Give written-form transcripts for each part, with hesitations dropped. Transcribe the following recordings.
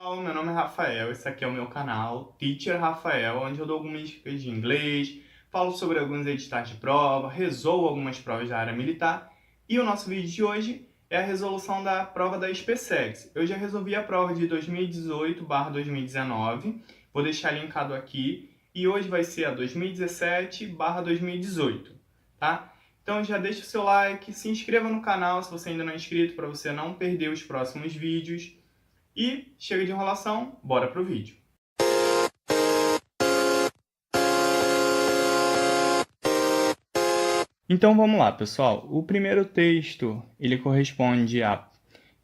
Olá, meu nome é Rafael, esse aqui é o meu canal Teacher Rafael, onde eu dou algumas dicas de inglês, falo sobre alguns editais de prova, resolvo algumas provas da área militar e o nosso vídeo de hoje é a resolução da prova da SpaceX. Eu já resolvi a prova de 2018/2019, vou deixar linkado aqui, e hoje vai ser a 2017/2018, tá? Então já deixa o seu like, se inscreva no canal se você ainda não é inscrito para você não perder os próximos vídeos. E chega de enrolação, bora pro vídeo. Então vamos lá, pessoal. O primeiro texto, ele corresponde à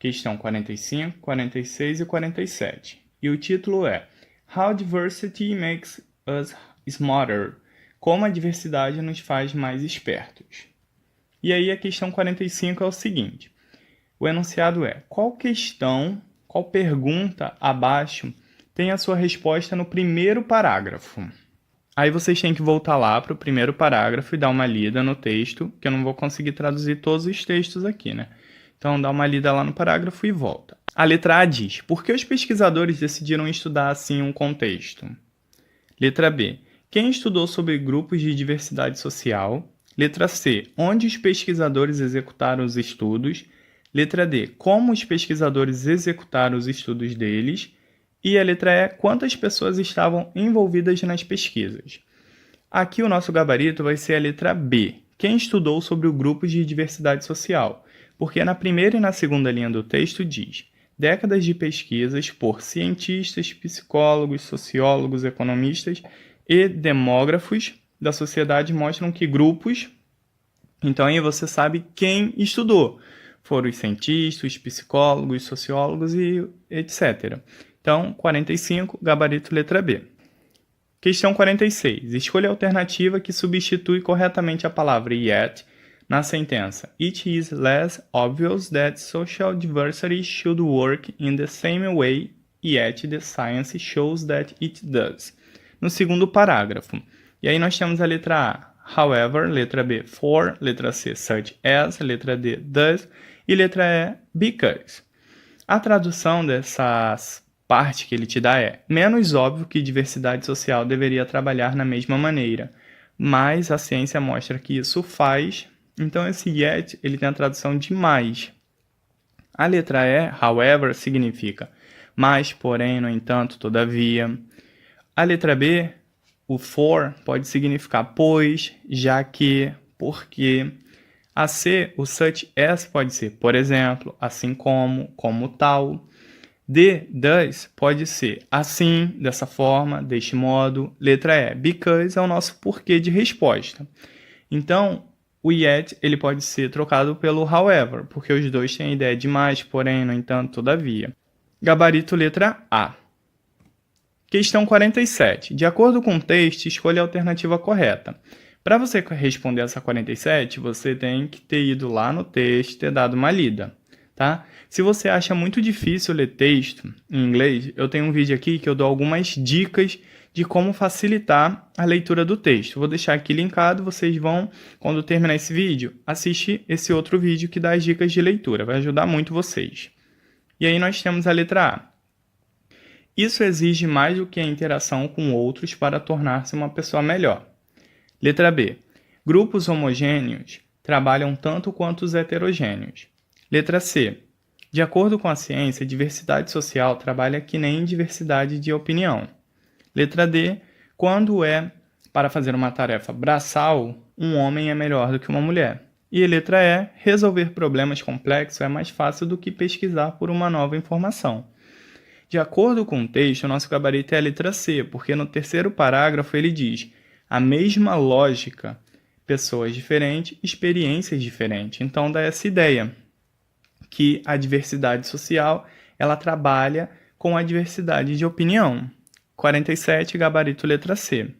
questão 45, 46 e 47. E o título é How Diversity Makes Us Smarter. Como a diversidade nos faz mais espertos. E aí a questão 45 é o seguinte. O enunciado é: qual pergunta abaixo tem a sua resposta no primeiro parágrafo? Aí vocês têm que voltar lá para o primeiro parágrafo e dar uma lida no texto, que eu não vou conseguir traduzir todos os textos aqui, né? Então dá uma lida lá no parágrafo e volta. A letra A diz: por que os pesquisadores decidiram estudar assim um contexto? Letra B: quem estudou sobre grupos de diversidade social? Letra C: onde os pesquisadores executaram os estudos? Letra D: como os pesquisadores executaram os estudos deles? E a letra E: quantas pessoas estavam envolvidas nas pesquisas? Aqui o nosso gabarito vai ser a letra B: quem estudou sobre o grupo de diversidade social? Porque na primeira e na segunda linha do texto diz: décadas de pesquisas por cientistas, psicólogos, sociólogos, economistas e demógrafos da sociedade mostram que grupos... Então aí você sabe quem estudou. Foram os cientistas, os psicólogos, sociólogos e etc. Então, 45, gabarito letra B. Questão 46. Escolha a alternativa que substitui corretamente a palavra yet na sentença It is less obvious that social diversity should work in the same way, yet the science shows that it does. No segundo parágrafo. E aí nós temos a letra A, however, letra B, for, letra C, such as, letra D, does e letra E, because. A tradução dessas parte que ele te dá é: menos óbvio que diversidade social deveria trabalhar na mesma maneira, mas a ciência mostra que isso faz. Então esse yet, ele tem a tradução de mais. A letra E, however, significa mas, porém, no entanto, todavia. A letra B, o for, pode significar pois, já que, porque. A C, o such as pode ser, por exemplo, assim como, como tal. D, does, pode ser assim, dessa forma, deste modo. Letra E, because é o nosso porquê de resposta. Então, o yet ele pode ser trocado pelo however, porque os dois têm a ideia de mais, porém, no entanto, todavia. Gabarito letra A. Questão 47. De acordo com o texto, escolha a alternativa correta. Para você responder essa 47, você tem que ter ido lá no texto e ter dado uma lida, tá? Se você acha muito difícil ler texto em inglês, eu tenho um vídeo aqui que eu dou algumas dicas de como facilitar a leitura do texto. Vou deixar aqui linkado, vocês vão, quando terminar esse vídeo, assistir esse outro vídeo que dá as dicas de leitura, vai ajudar muito vocês. E aí nós temos a letra A. Isso exige mais do que a interação com outros para tornar-se uma pessoa melhor. Letra B. Grupos homogêneos trabalham tanto quanto os heterogêneos. Letra C. De acordo com a ciência, diversidade social trabalha que nem diversidade de opinião. Letra D. Quando é para fazer uma tarefa braçal, um homem é melhor do que uma mulher. E letra E. Resolver problemas complexos é mais fácil do que pesquisar por uma nova informação. De acordo com o texto, o nosso gabarito é a letra C, porque no terceiro parágrafo ele diz: a mesma lógica, pessoas diferentes, experiências diferentes. Então dá essa ideia que a diversidade social, ela trabalha com a diversidade de opinião. 47, gabarito letra C.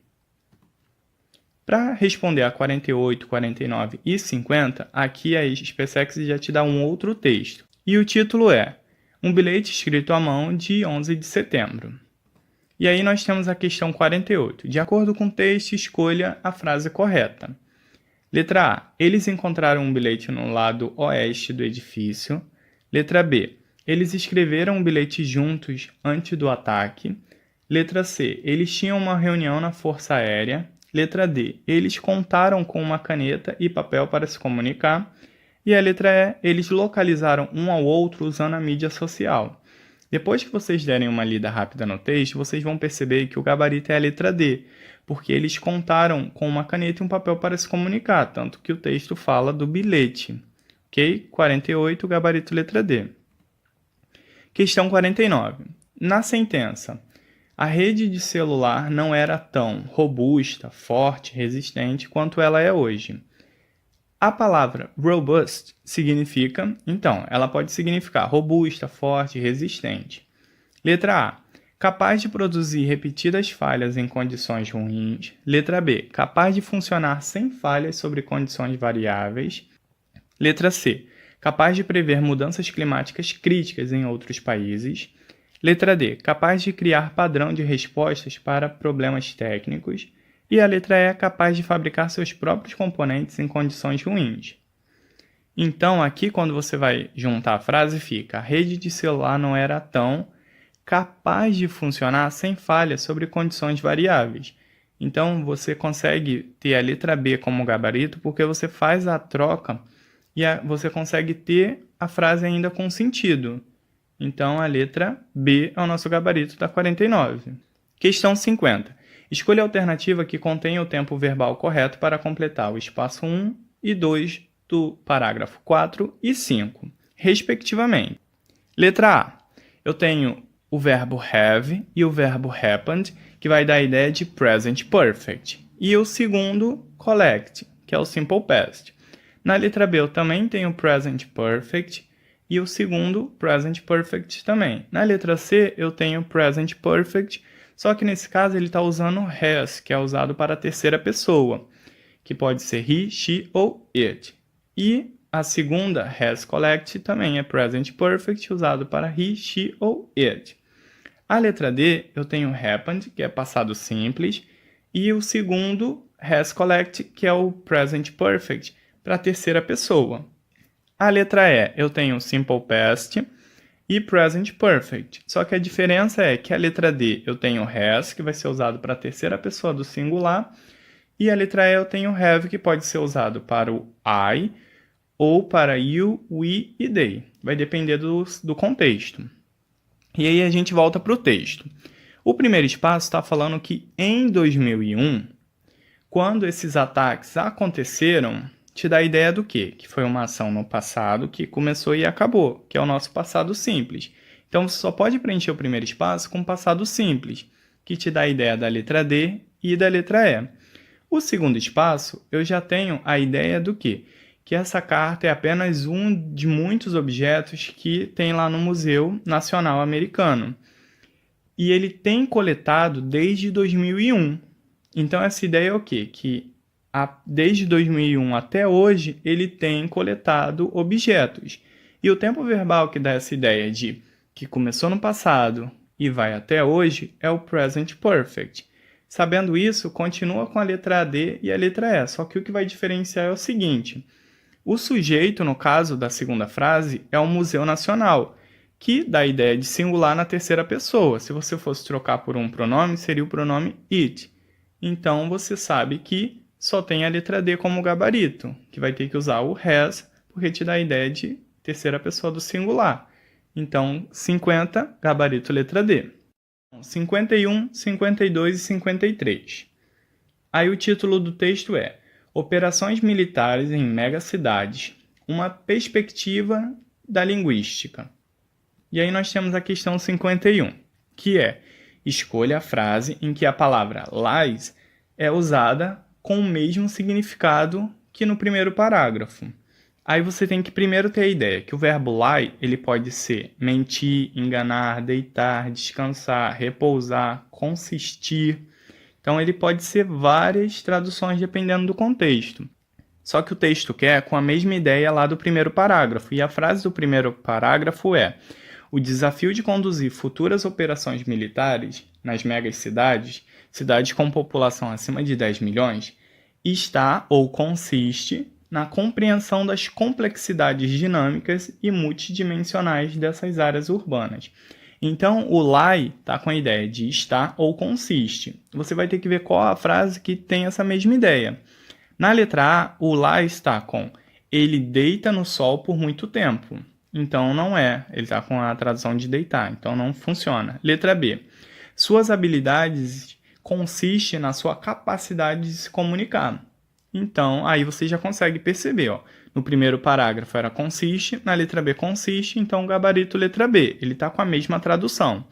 Para responder a 48, 49 e 50, aqui a SpaceX já te dá um outro texto. E o título é Um bilhete escrito à mão de 11 de setembro. E aí nós temos a questão 48. De acordo com o texto, escolha a frase correta. Letra A. Eles encontraram um bilhete no lado oeste do edifício. Letra B. Eles escreveram um bilhete juntos antes do ataque. Letra C. Eles tinham uma reunião na Força Aérea. Letra D. Eles contaram com uma caneta e papel para se comunicar. E a letra E. Eles localizaram um ao outro usando a mídia social. Depois que vocês derem uma lida rápida no texto, vocês vão perceber que o gabarito é a letra D, porque eles contaram com uma caneta e um papel para se comunicar, tanto que o texto fala do bilhete. Ok? 48, gabarito letra D. Questão 49. Na sentença, a rede de celular não era tão robusta, forte, resistente quanto ela é hoje. A palavra robust significa, então, ela pode significar robusta, forte, resistente. Letra A. Capaz de produzir repetidas falhas em condições ruins. Letra B. Capaz de funcionar sem falhas sobre condições variáveis. Letra C. Capaz de prever mudanças climáticas críticas em outros países. Letra D. Capaz de criar padrão de respostas para problemas técnicos. E a letra E. Capaz de fabricar seus próprios componentes em condições ruins. Então, aqui, quando você vai juntar a frase, fica: a rede de celular não era tão capaz de funcionar sem falhas sobre condições variáveis. Então, você consegue ter a letra B como gabarito porque você faz a troca e você consegue ter a frase ainda com sentido. Então, a letra B é o nosso gabarito da 49. Questão 50. Escolha a alternativa que contém o tempo verbal correto para completar o espaço 1 e 2 do parágrafo 4 e 5, respectivamente. Letra A. Eu tenho o verbo have e o verbo happened, que vai dar a ideia de present perfect. E o segundo, collect, que é o simple past. Na letra B eu também tenho present perfect e o segundo, present perfect também. Na letra C eu tenho present perfect, só que nesse caso ele está usando has, que é usado para a terceira pessoa, que pode ser he, she ou it. E a segunda, has collect, também é present perfect, usado para he, she ou it. A letra D, eu tenho happened, que é passado simples, e o segundo, has collect, que é o present perfect, para a terceira pessoa. A letra E, eu tenho simple past e present perfect. Só que a diferença é que a letra D, eu tenho has, que vai ser usado para a terceira pessoa do singular, e a letra E, eu tenho have, que pode ser usado para o I, ou para you, we e they. Vai depender do contexto. E aí a gente volta para o texto. O primeiro espaço está falando que em 2001, quando esses ataques aconteceram, te dá a ideia do quê? Que foi uma ação no passado que começou e acabou, que é o nosso passado simples. Então você só pode preencher o primeiro espaço com passado simples, que te dá a ideia da letra D e da letra E. O segundo espaço, eu já tenho a ideia do quê? Que essa carta é apenas um de muitos objetos que tem lá no Museu Nacional Americano. E ele tem coletado desde 2001. Então, essa ideia é o quê? Que desde 2001 até hoje, ele tem coletado objetos. E o tempo verbal que dá essa ideia de que começou no passado e vai até hoje é o present perfect. Sabendo isso, continua com a letra D e a letra E. Só que o que vai diferenciar é o seguinte: o sujeito, no caso da segunda frase, é o Museu Nacional, que dá a ideia de singular na terceira pessoa. Se você fosse trocar por um pronome, seria o pronome it. Então, você sabe que só tem a letra D como gabarito, que vai ter que usar o has, porque te dá a ideia de terceira pessoa do singular. Então, 50, gabarito letra D. 51, 52 e 53. Aí o título do texto é Operações Militares em Megacidades, uma perspectiva da linguística. E aí nós temos a questão 51, que é: escolha a frase em que a palavra lies é usada com o mesmo significado que no primeiro parágrafo. Aí você tem que primeiro ter a ideia que o verbo lie, ele pode ser mentir, enganar, deitar, descansar, repousar, consistir. Então, ele pode ser várias traduções dependendo do contexto. Só que o texto quer com a mesma ideia lá do primeiro parágrafo. E a frase do primeiro parágrafo é: o desafio de conduzir futuras operações militares nas megacidades, cidades com população acima de 10 milhões, está ou consiste na compreensão das complexidades dinâmicas e multidimensionais dessas áreas urbanas. Então, o lie está com a ideia de está ou consiste. Você vai ter que ver qual a frase que tem essa mesma ideia. Na letra A, o lie está com ele deita no sol por muito tempo. Então, não é. Ele está com a tradução de deitar. Então, não funciona. Letra B. Suas habilidades consistem na sua capacidade de se comunicar. Então, aí você já consegue perceber, ó. No primeiro parágrafo era consiste, na letra B consiste, então gabarito letra B. Ele está com a mesma tradução.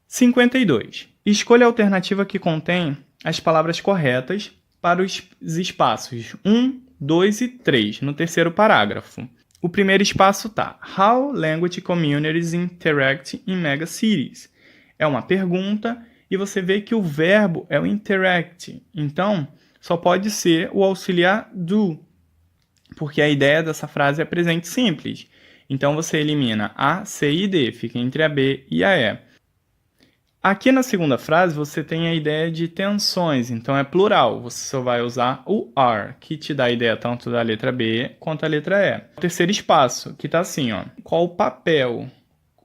52. Escolha a alternativa que contém as palavras corretas para os espaços 1, 2 e 3, no terceiro parágrafo. O primeiro espaço está How language communities interact in megacities. É uma pergunta e você vê que o verbo é o interact. Então, só pode ser o auxiliar do, porque a ideia dessa frase é presente simples. Então, você elimina A, C e D, fica entre a B e a E. Aqui na segunda frase, você tem a ideia de tensões, então é plural. Você só vai usar o are, que te dá a ideia tanto da letra B quanto da letra E. O terceiro espaço, que está assim, ó, qual o papel?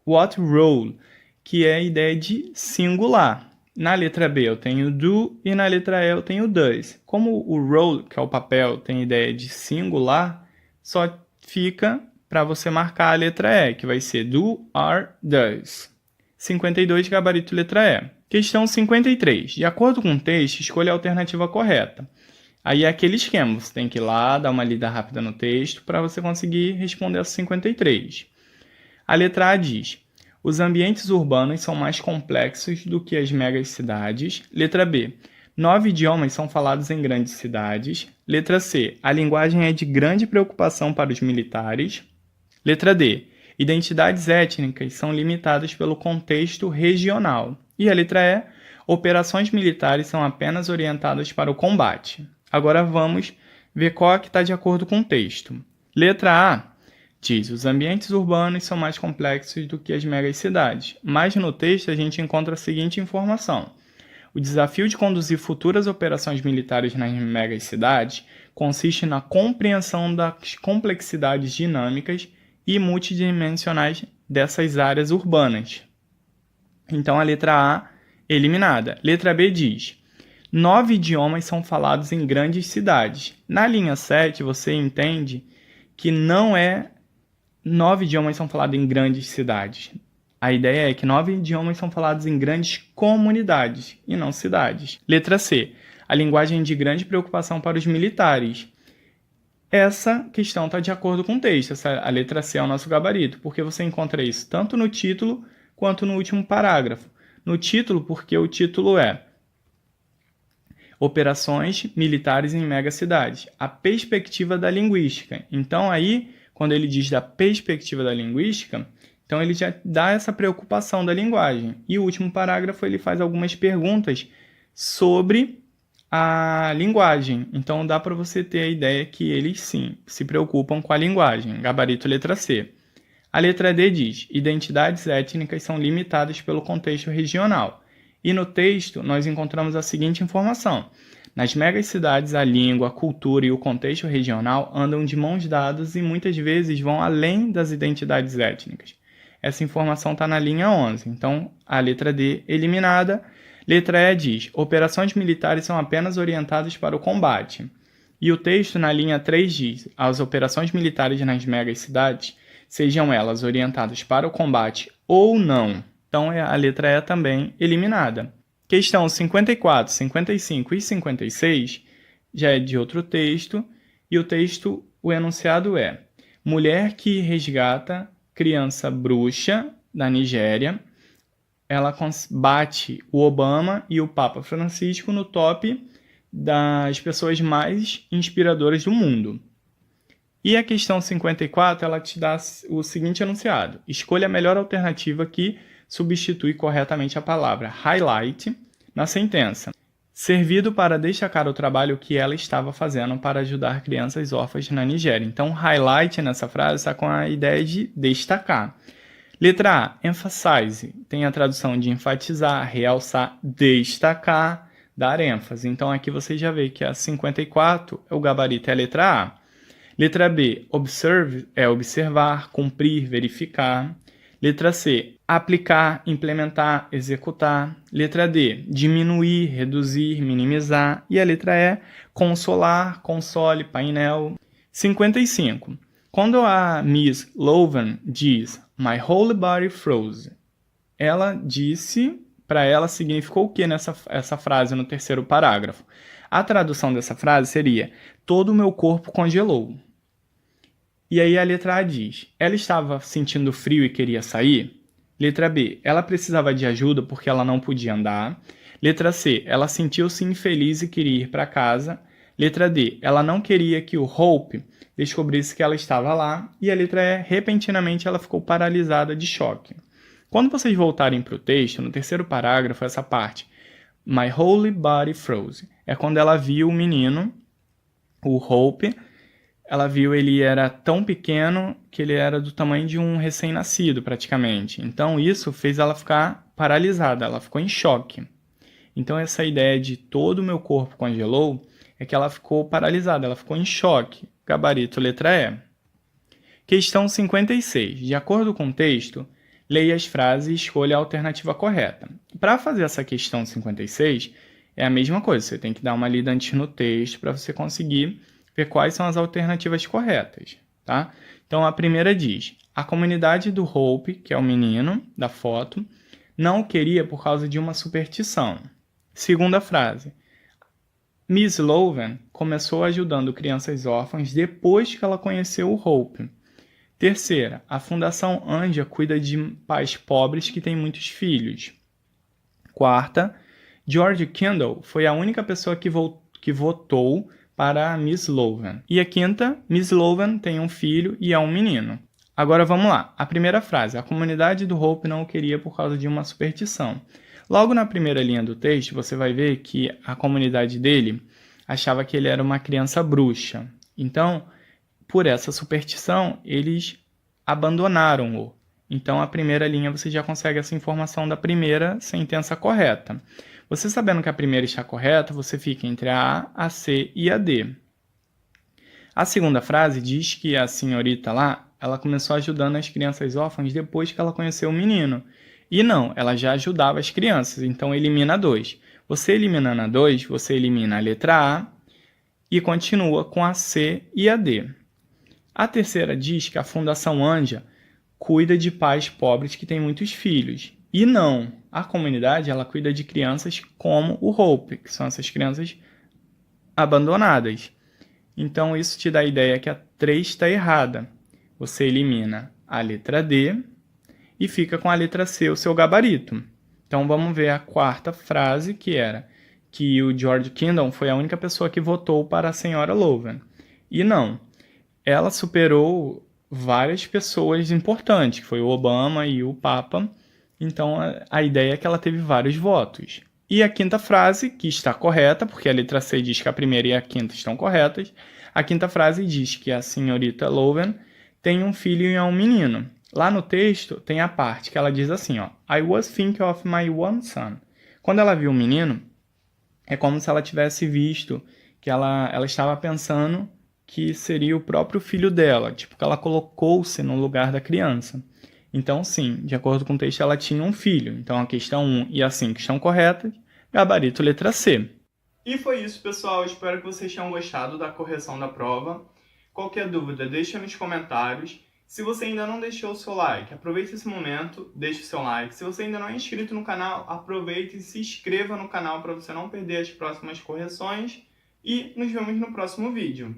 What role? Que é a ideia de singular. Na letra B eu tenho do e na letra E eu tenho does. Como o role, que é o papel, tem ideia de singular, só fica para você marcar a letra E, que vai ser do, are, does. 52, gabarito letra E. Questão 53. De acordo com o texto, escolha a alternativa correta. Aí é aquele esquema, você tem que ir lá, dar uma lida rápida no texto para você conseguir responder a 53. A letra A diz: os ambientes urbanos são mais complexos do que as megacidades. Letra B. 9 idiomas são falados em grandes cidades. Letra C. A linguagem é de grande preocupação para os militares. Letra D. Identidades étnicas são limitadas pelo contexto regional. E a letra E. Operações militares são apenas orientadas para o combate. Agora vamos ver qual é que está de acordo com o texto. Letra A diz: os ambientes urbanos são mais complexos do que as megacidades. Mas no texto a gente encontra a seguinte informação: o desafio de conduzir futuras operações militares nas megacidades consiste na compreensão das complexidades dinâmicas e multidimensionais dessas áreas urbanas. Então a letra A eliminada. Letra B diz: 9 idiomas são falados em grandes cidades. Na linha 7 você entende que não é 9 idiomas são falados em grandes cidades. A ideia é que 9 idiomas são falados em grandes comunidades e não cidades. Letra C. A linguagem de grande preocupação para os militares. Essa questão está de acordo com o texto. A letra C é o nosso gabarito, porque você encontra isso tanto no título quanto no último parágrafo. No título, porque o título é Operações Militares em Megacidades. A perspectiva da linguística. Então, aí, quando ele diz da perspectiva da linguística, então ele já dá essa preocupação da linguagem. E o último parágrafo ele faz algumas perguntas sobre a linguagem. Então dá para você ter a ideia que eles sim se preocupam com a linguagem. Gabarito letra C. A letra D diz: identidades étnicas são limitadas pelo contexto regional. E no texto nós encontramos a seguinte informação: nas megacidades a língua, a cultura e o contexto regional andam de mãos dadas e muitas vezes vão além das identidades étnicas. Essa informação está na linha 11. Então a letra D eliminada. Letra E diz: operações militares são apenas orientadas para o combate. E o texto na linha 3 diz: as operações militares nas megacidades, sejam elas orientadas para o combate ou não. Então a letra E também eliminada. Questão 54, 55 e 56 já é de outro texto. E o texto, o enunciado é: mulher que resgata criança bruxa da Nigéria. Ela bate o Obama e o Papa Francisco no top das pessoas mais inspiradoras do mundo. E a questão 54, ela te dá o seguinte enunciado: escolha a melhor alternativa que substitui corretamente a palavra highlight na sentença. Servido para destacar o trabalho que ela estava fazendo para ajudar crianças órfãs na Nigéria. Então, highlight nessa frase está com a ideia de destacar. Letra A, emphasize, tem a tradução de enfatizar, realçar, destacar, dar ênfase. Então aqui você já vê que a 54, o gabarito é a letra A. Letra B, observe é observar, cumprir, verificar. Letra C, aplicar, implementar, executar. Letra D, diminuir, reduzir, minimizar. E a letra E, consolar, console, painel. 55. Quando a Miss Loven diz My whole body froze, ela disse, para ela significou o que essa frase no terceiro parágrafo? A tradução dessa frase seria todo o meu corpo congelou. E aí a letra A diz, ela estava sentindo frio e queria sair? Letra B, ela precisava de ajuda porque ela não podia andar. Letra C, ela sentiu-se infeliz e queria ir para casa. Letra D, ela não queria que o Hope descobrisse que ela estava lá. E a letra E, repentinamente ela ficou paralisada de choque. Quando vocês voltarem para o texto, no terceiro parágrafo, essa parte, My whole body froze, é quando ela viu o menino, o Hope. Ela viu ele era tão pequeno que ele era do tamanho de um recém-nascido, praticamente. Então, isso fez ela ficar paralisada, ela ficou em choque. Então, essa ideia de todo o meu corpo congelou é que ela ficou paralisada, ela ficou em choque. Gabarito, letra E. Questão 56. De acordo com o texto, leia as frases e escolha a alternativa correta. Para fazer essa questão 56, é a mesma coisa. Você tem que dar uma lida antes no texto para você conseguir ver quais são as alternativas corretas, tá? Então, a primeira diz, a comunidade do Hope, que é o menino da foto, não o queria por causa de uma superstição. Segunda frase, Miss Loven começou ajudando crianças órfãs depois que ela conheceu o Hope. Terceira, a Fundação Anja cuida de pais pobres que têm muitos filhos. Quarta, George Kendall foi a única pessoa que votou para a Miss Loven. E a quinta, Miss Loven tem um filho e é um menino. Agora vamos lá. A primeira frase. A comunidade do Hope não o queria por causa de uma superstição. Logo na primeira linha do texto, você vai ver que a comunidade dele achava que ele era uma criança bruxa. Então, por essa superstição, eles abandonaram-o. Então, a primeira linha você já consegue essa informação da primeira sentença correta. Você sabendo que a primeira está correta, você fica entre a A, a C e a D. A segunda frase diz que a senhorita lá, ela começou ajudando as crianças órfãs depois que ela conheceu o menino. E não, ela já ajudava as crianças, então elimina a 2. Você eliminando a 2, você elimina a letra A e continua com a C e a D. A terceira diz que a Fundação Anja cuida de pais pobres que têm muitos filhos. E não, a comunidade ela cuida de crianças como o Hope, que são essas crianças abandonadas. Então isso te dá a ideia que a 3 está errada. Você elimina a letra D e fica com a letra C, o seu gabarito. Então vamos ver a quarta frase, que era que o George Kendall foi a única pessoa que votou para a senhora Loven. E não, ela superou várias pessoas importantes, que foi o Obama e o Papa. Então, a ideia é que ela teve vários votos. E a quinta frase, que está correta, porque a letra C diz que a primeira e a quinta estão corretas, a quinta frase diz que a senhorita Loven tem um filho e é um menino. Lá no texto, tem a parte que ela diz assim, ó, I was thinking of my one son. Quando ela viu o menino, é como se ela tivesse visto que ela estava pensando que seria o próprio filho dela, tipo que ela colocou-se no lugar da criança. Então, sim, de acordo com o texto, ela tinha um filho. Então, a questão 1 e a 5 estão corretas. Gabarito, letra C. E foi isso, pessoal. Espero que vocês tenham gostado da correção da prova. Qualquer dúvida, deixa nos comentários. Se você ainda não deixou o seu like, aproveite esse momento, deixe o seu like. Se você ainda não é inscrito no canal, aproveite e se inscreva no canal para você não perder as próximas correções. E nos vemos no próximo vídeo.